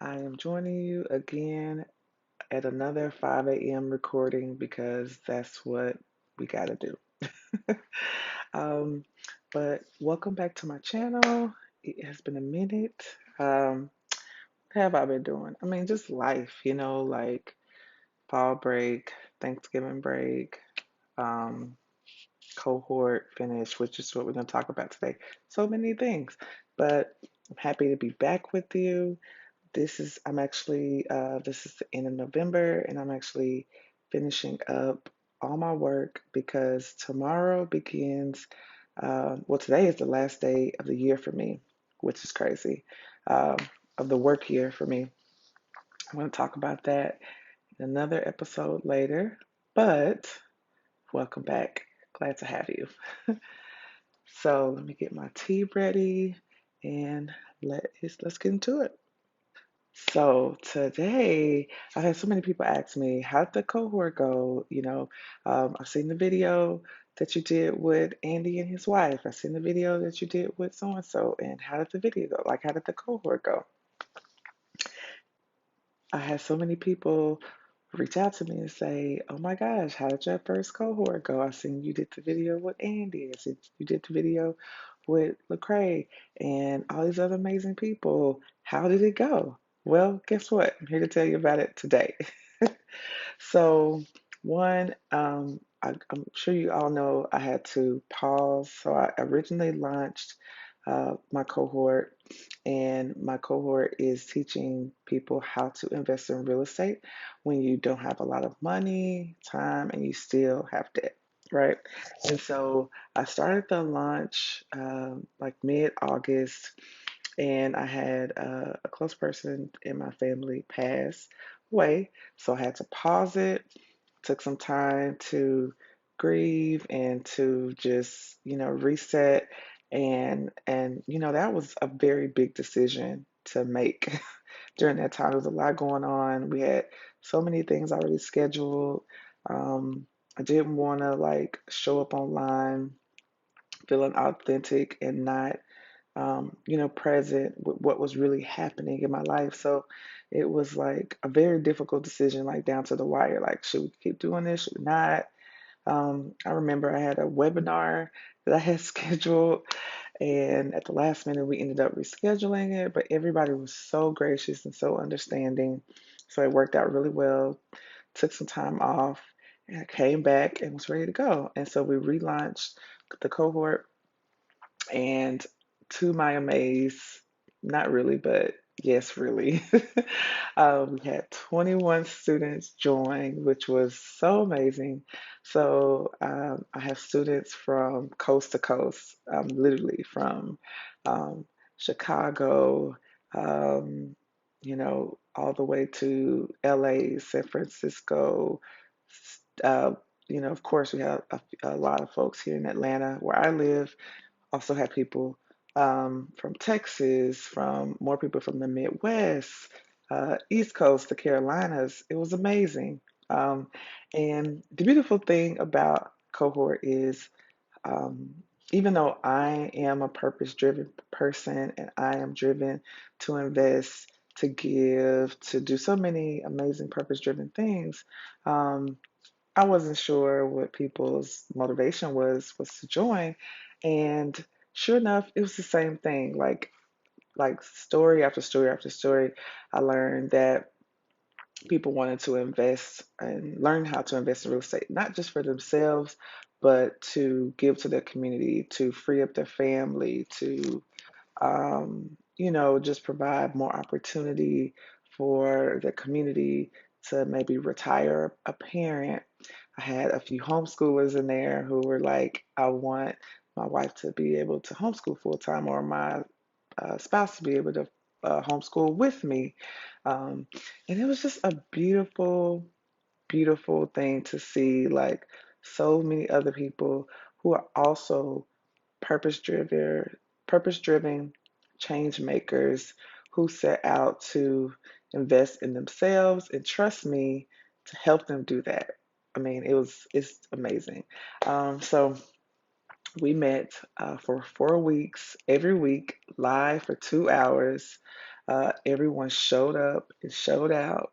I am joining you again at another 5 a.m. recording because that's what we got to do. um, but welcome back to my channel. It has been a minute. What have I been doing? I mean, just life, like fall break, Thanksgiving break, um, cohort finish, which is what we're going to talk about today. So many things, but I'm happy to be back with you. This is the end of November, and I'm actually finishing up all my work because tomorrow begins, today is the last day of the year for me, which is crazy, um, of the work year for me. I want to talk about that in another episode later, but welcome back. Glad to have you. So let me get my tea ready and let's get into it. So today, I had so many people ask me, how did the cohort go? I've seen the video that you did with Andy and his wife. I've seen the video that you did with so and so. And how did the video go? Like, how did the cohort go? I had so many people reach out to me and say, "Oh my gosh, how did your first cohort go? I seen you did the video with Andy. I seen you did the video with Lecrae and all these other amazing people. How did it go?" Well, guess what? I'm here to tell you about it today. So, one, I'm sure you all know I had to pause. So I originally launched my cohort, and my cohort is teaching people how to invest in real estate when you don't have a lot of money, time, and you still have debt, right? And so I started the launch like mid-August, and I had a close person in my family pass away, so I had to pause it. Took some time to grieve and to just reset, and that was a very big decision to make during that time. There was a lot going on. We had so many things already scheduled. Um, I didn't want to like show up online feeling authentic and not present with what was really happening in my life. So it was like a very difficult decision, like down to the wire. Like, should we keep doing this? Should we not? I remember I had a webinar that I had scheduled, and at the last minute, we ended up rescheduling it. But everybody was so gracious and so understanding. So it worked out really well. Took some time off, and I came back and was ready to go. And so we relaunched the cohort, and to my amaze, not really, but yes, really, we had 21 students join, which was so amazing. So I have students from coast to coast, literally from um, Chicago, um, all the way to LA, San Francisco. Uh, of course, we have a lot of folks here in Atlanta where I live. Also had people from Texas, from more people from the Midwest, East Coast, the Carolinas. It was amazing. Um, and the beautiful thing about cohort is, um, even though I am a purpose-driven person and I am driven to invest, to give, to do so many amazing purpose-driven things, um, I wasn't sure what people's motivation was to join, and sure enough, it was the same thing. Like story after story after story, I learned that people wanted to invest and learn how to invest in real estate, not just for themselves, but to give to their community, to free up their family, to just provide more opportunity for the community to maybe retire a parent. I had a few homeschoolers in there who were like, I want my wife to be able to homeschool full time, or my spouse to be able to homeschool with me. Um, and it was just a beautiful, beautiful thing to see, like so many other people who are also purpose driven change makers who set out to invest in themselves and trust me to help them do that. I mean, it's amazing. So we met for 4 weeks every week live for 2 hours. Everyone showed up and showed out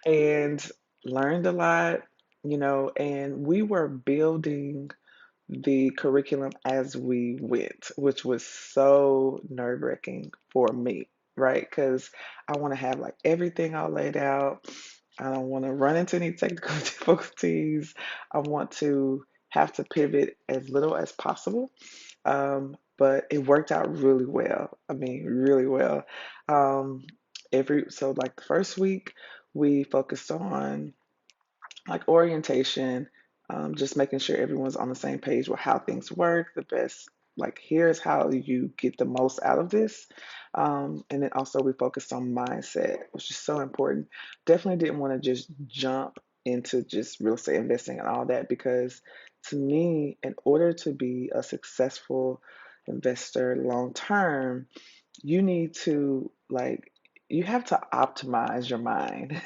and learned a lot, and we were building the curriculum as we went, which was so nerve-wracking for me, right? Because I want to have like everything all laid out. I don't want to run into any technical difficulties. I want to have to pivot as little as possible. But it worked out really well. I mean, really well. Um, so like the first week, we focused on like orientation, just making sure everyone's on the same page with how things work, the best, like here's how you get the most out of this. And then also we focused on mindset, which is so important. Definitely didn't want to just jump into just real estate investing and all that because to me, in order to be a successful investor long term, you need to like you have to optimize your mind.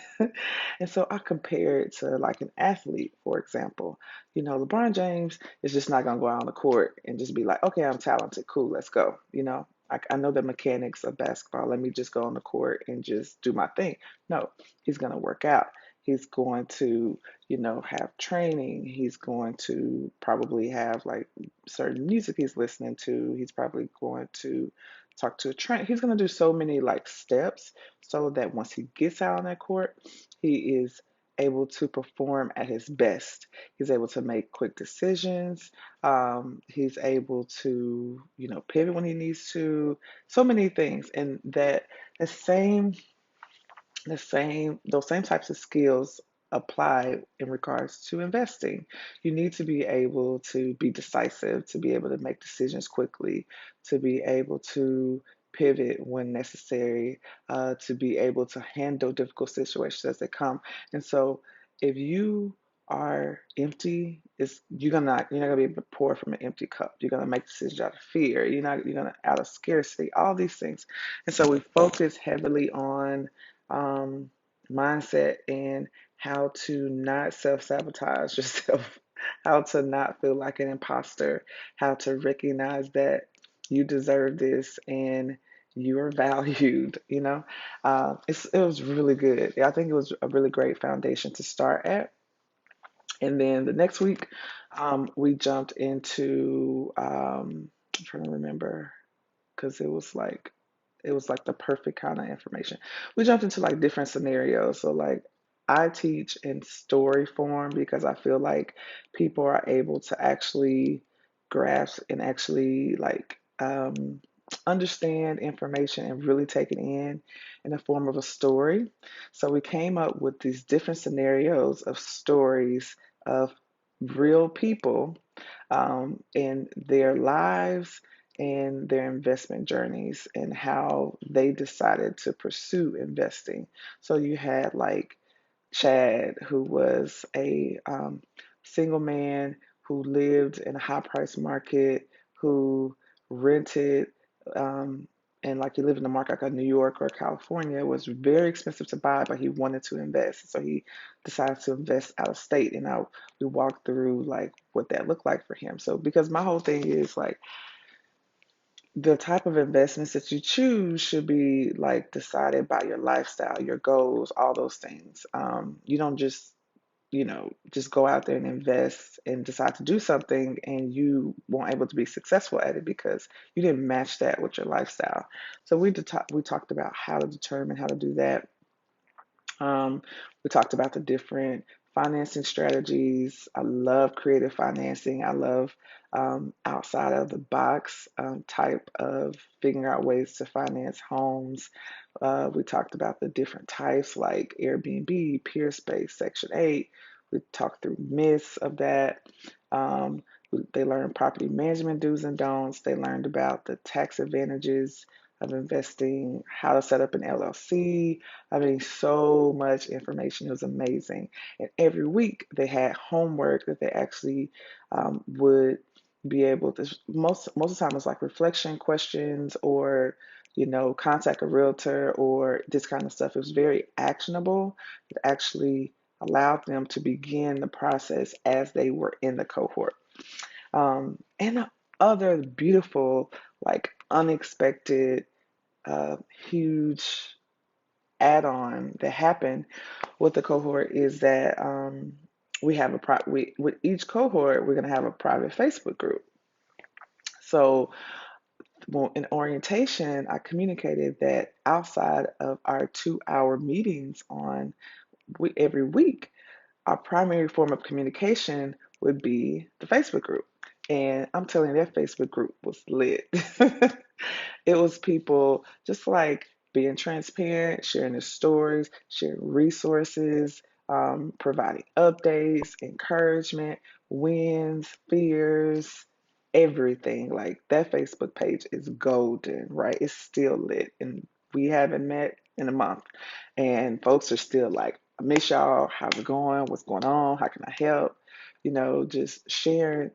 And so I compare it to like an athlete, for example. LeBron James is just not going to go out on the court and just be like, okay, I'm talented, cool, let's go. I know the mechanics of basketball, let me just go on the court and just do my thing. No, he's going to work out. He's going to have training. He's going to probably have like certain music he's listening to. He's probably going to talk to a trainer. He's going to do so many like steps so that once he gets out on that court, he is able to perform at his best. He's able to make quick decisions. He's able to, pivot when he needs to. So many things, and the same those same types of skills apply in regards to investing. You need to be able to be decisive, to be able to make decisions quickly, to be able to pivot when necessary, to be able to handle difficult situations as they come. And so if you are empty, you're not gonna be able to pour from an empty cup. You're gonna make decisions out of fear. You're gonna out of scarcity, all these things. And so we focus heavily on um, mindset and how to not self sabotage yourself, how to not feel like an imposter, how to recognize that you deserve this and you are valued. It was really good. I think it was a really great foundation to start at. And then the next week, we jumped into, I'm trying to remember because it was like the perfect kind of information. We jumped into like different scenarios. So like I teach in story form because I feel like people are able to actually grasp and actually like understand information and really take it in the form of a story. So we came up with these different scenarios of stories of real people in their lives and their investment journeys and how they decided to pursue investing. So you had like Chad, who was a single man who lived in a high price market, who rented, um, and like he lived in a market like New York or California. It was very expensive to buy, but he wanted to invest. So he decided to invest out of state. And now we walked through like what that looked like for him. So because my whole thing is like, the type of investments that you choose should be like decided by your lifestyle, your goals, all those things. You don't just go out there and invest and decide to do something and you won't able to be successful at it because you didn't match that with your lifestyle. So we talked about how to determine how to do that. We talked about the different financing strategies. I love creative financing. I love outside of the box type of figuring out ways to finance homes. We talked about the different types like Airbnb, Peer Space, Section 8. We talked through myths of that. They learned property management do's and don'ts. They learned about the tax advantages of investing, how to set up an LLC. I mean, so much information. It was amazing. And every week they had homework that they actually would be able to. Most of the time, it's like reflection questions or contact a realtor or this kind of stuff. It was very actionable. It actually allowed them to begin the process as they were in the cohort. And the other beautiful like unexpected, huge add-on that happened with the cohort is that we have we with each cohort we're going to have a private Facebook group. So, well, in orientation, I communicated that outside of our 2-hour meetings on every week, our primary form of communication would be the Facebook group. And I'm telling you, that Facebook group was lit. It was people just like being transparent, sharing their stories, sharing resources, providing updates, encouragement, wins, fears, everything. Like that Facebook page is golden, right? It's still lit. And we haven't met in a month. And folks are still like, I miss y'all. How's it going? What's going on? How can I help? Just sharing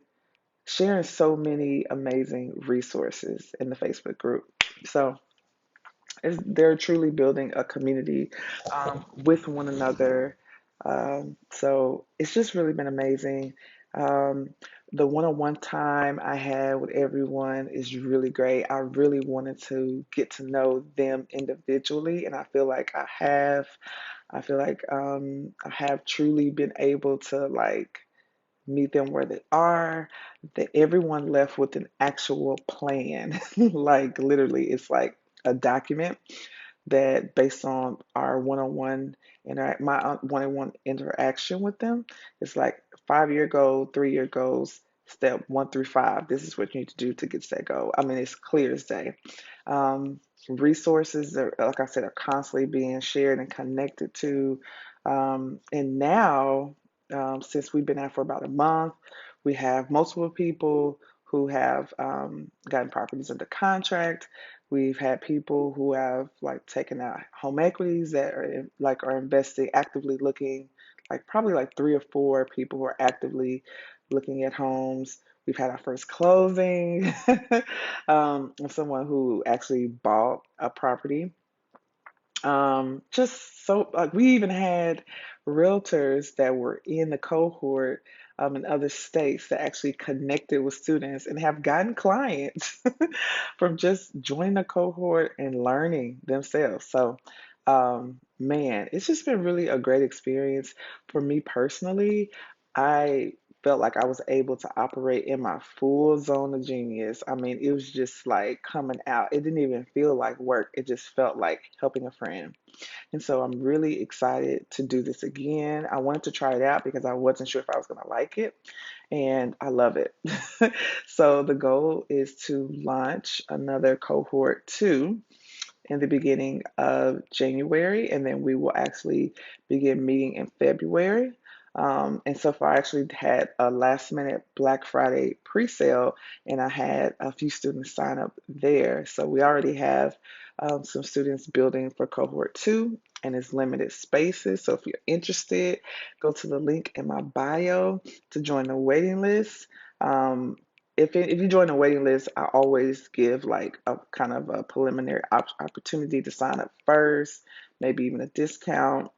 so many amazing resources in the Facebook group. So they're truly building a community with one another. So it's just really been amazing. Um, the one-on-one time I had with everyone is really great. I really wanted to get to know them individually, and I feel like I have. I feel like I have truly been able to like meet them where they are, that everyone left with an actual plan. Like literally, it's like a document that based on our one-on-one my one-on-one interaction with them, it's like 5-year goal, 3-year goals, step 1 through 5. This is what you need to do to get to that goal. I mean, it's clear as day. Um, Resources are, like I said, are constantly being shared and connected to. And now, since we've been out for about a month, we have multiple people who have gotten properties under contract. We've had people who have like taken out home equities that are investing, actively looking, like probably like 3 or 4 people who are actively looking at homes. We've had our first closing of someone who actually bought a property. Just so like we even had realtors that were in the cohort in other states that actually connected with students and have gotten clients from just joining the cohort and learning themselves. So, man, it's just been really a great experience for me personally. I felt like I was able to operate in my full zone of genius. I mean, it was just like coming out. It didn't even feel like work. It just felt like helping a friend. And so I'm really excited to do this again. I wanted to try it out because I wasn't sure if I was going to like it, and I love it. So the goal is to launch another cohort 2 in the beginning of January, and then we will actually begin meeting in February. And so far, I actually had a last minute Black Friday pre sale, and I had a few students sign up there. So we already have some students building for cohort 2, and it's limited spaces. So if you're interested, go to the link in my bio to join the waiting list. Um, if you join the waiting list, I always give like a kind of a preliminary opportunity to sign up first, maybe even a discount,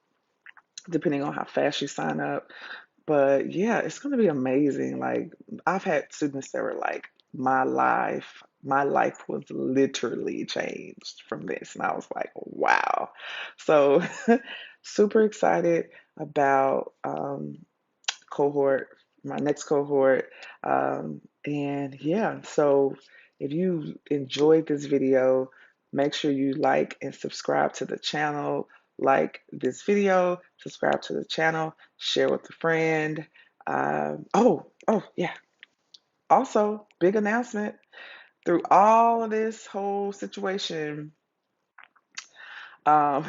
depending on how fast you sign up. But yeah, it's going to be amazing. Like I've had students that were like, my life was literally changed from this. And I was like, wow. So super excited about cohort, my next cohort. And yeah, so if you enjoyed this video, make sure you like and subscribe to the channel. Like this video, subscribe to the channel, share with a friend. Oh, yeah. Also, big announcement through all of this whole situation, um,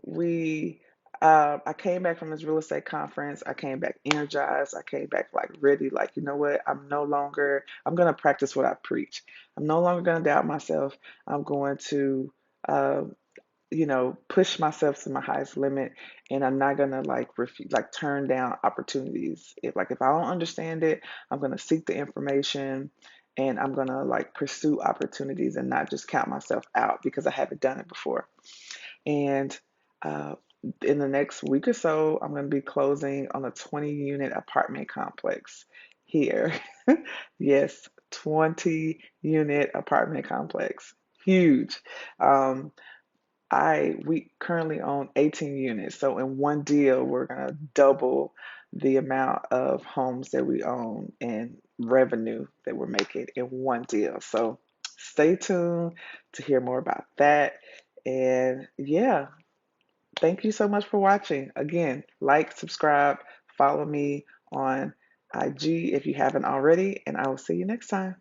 we I came back from this real estate conference. I came back energized. I came back like ready, like, you know what? I'm gonna practice what I preach. I'm no longer gonna doubt myself. I'm going to uh, push myself to my highest limit, and I'm not gonna like refuse, like turn down opportunities. If I don't understand it, I'm gonna seek the information, and I'm gonna like pursue opportunities and not just count myself out because I haven't done it before. And uh, in the next week or so, I'm going to be closing on a 20-unit apartment complex here. Yes, 20 unit apartment complex. Huge. Um, we currently own 18 units. So in one deal, we're gonna double the amount of homes that we own and revenue that we're making in one deal. So stay tuned to hear more about that. And yeah, thank you so much for watching. Again, like, subscribe, follow me on IG if you haven't already, and I will see you next time.